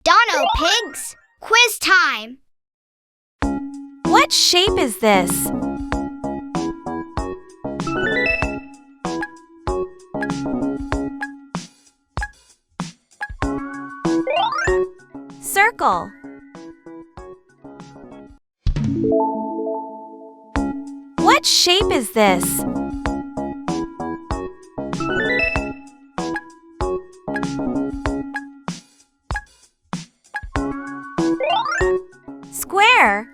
Dono Pigs, quiz time! What shape is this? Circle. What shape is this? Square.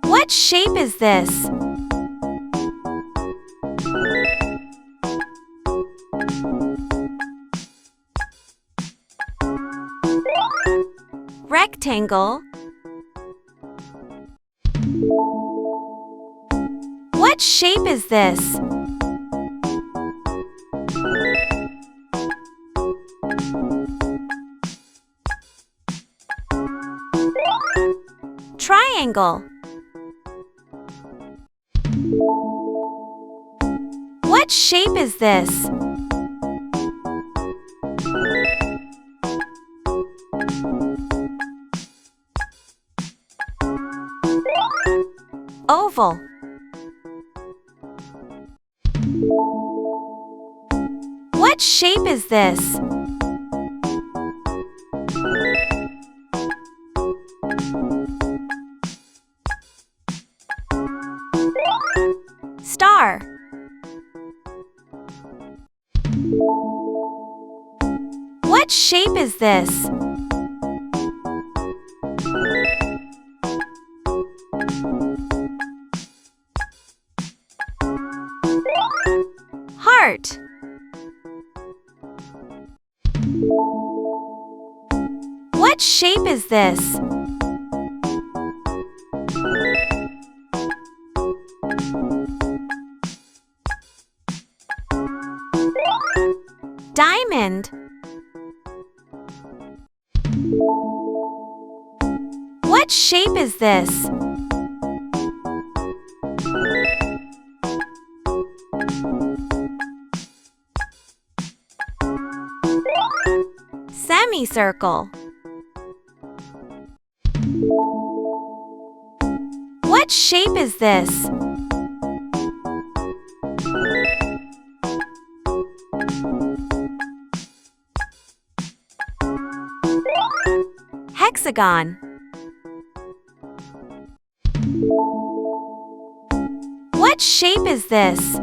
What shape is this? Rectangle. What shape is this? Triangle. What shape is this? Oval. What shape is this? Star. What shape is this? Heart. What shape is this? Diamond. What shape is this? Semicircle. What shape is this? Hexagon. What shape is this?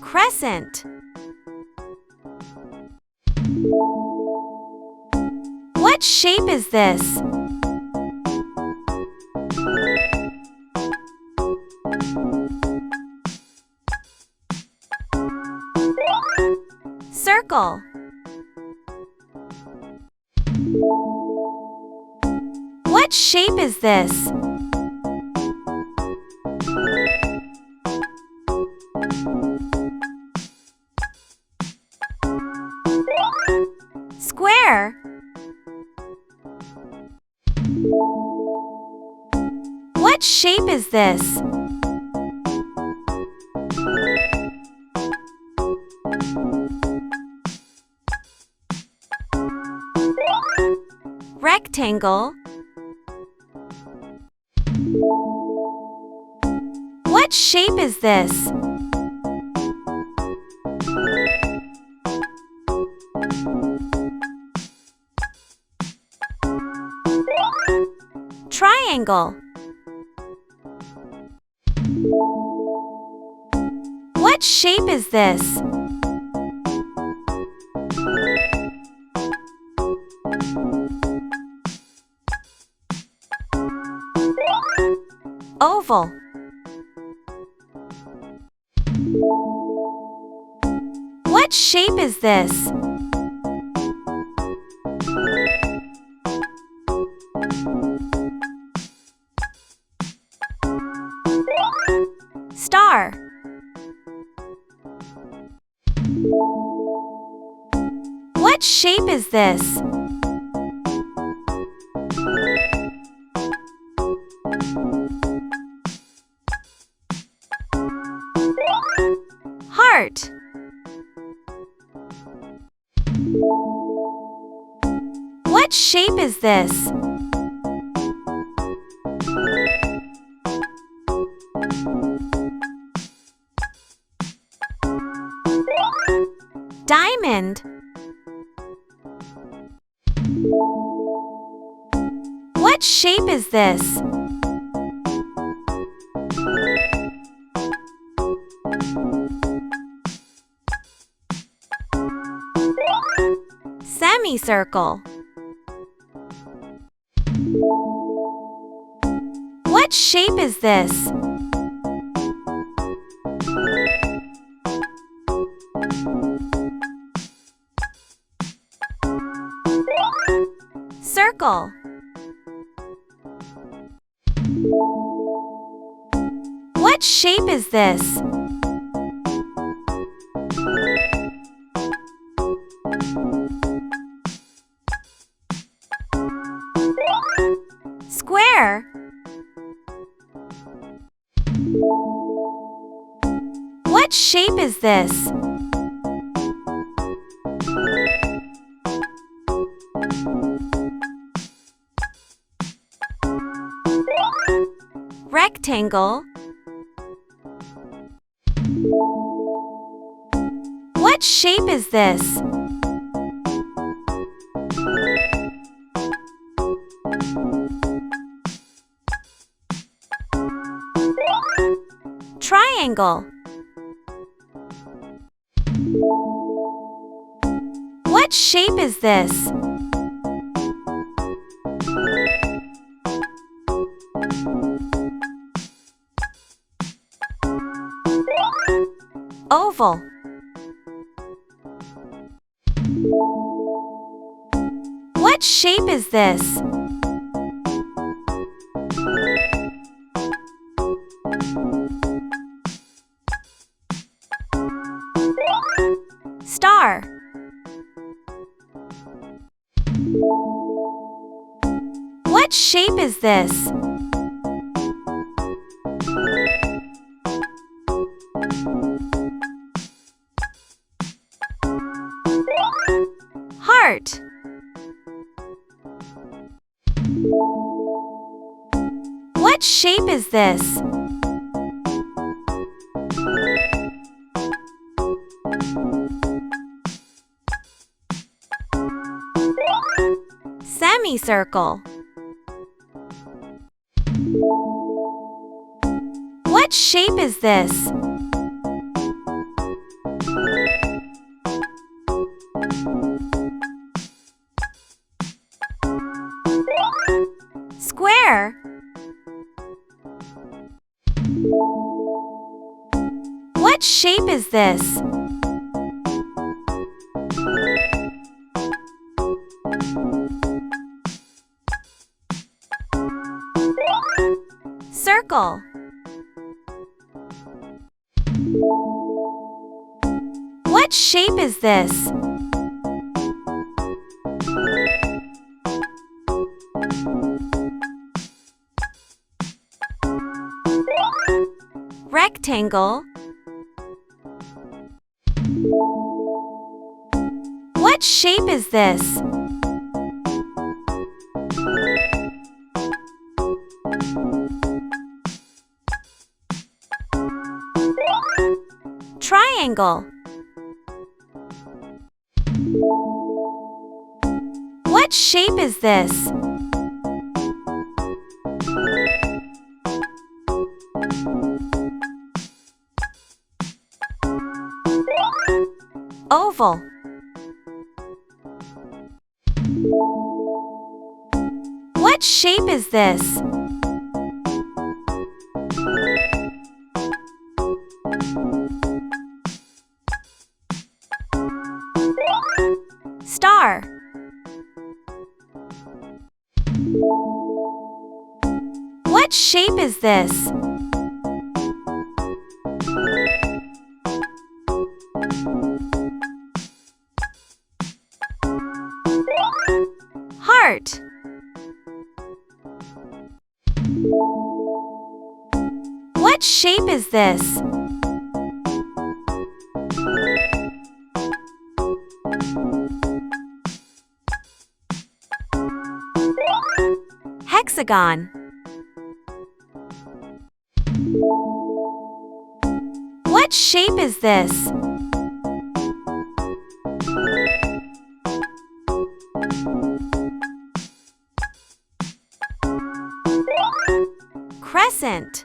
Crescent. What shape is this? Circle. What shape is this? Square. What shape is this? Rectangle. What shape is this? Triangle. What shape is this? Oval. What shape is this? Star. What shape is this? Heart. What shape is this? Diamond. What shape is this? Semicircle. What shape is this? Circle. What shape is this? Square. What shape is this? Rectangle. What shape is this? Triangle. What shape is this? Oval. What shape is this? Star. What shape is this? Heart. What shape is this? Semicircle. What shape is this? Square. What shape is this? Circle. What shape is this? Rectangle. What shape is this? Triangle. What shape is this? Oval. What shape is this? Star. What shape is this? Heart. What shape is this? Hexagon. What shape is this? Crescent.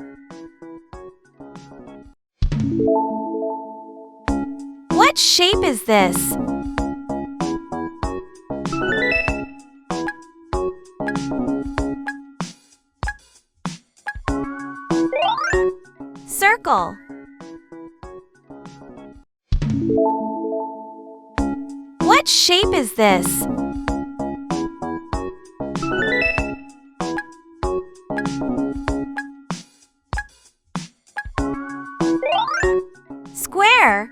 What shape is this? Circle. What shape is this? Square.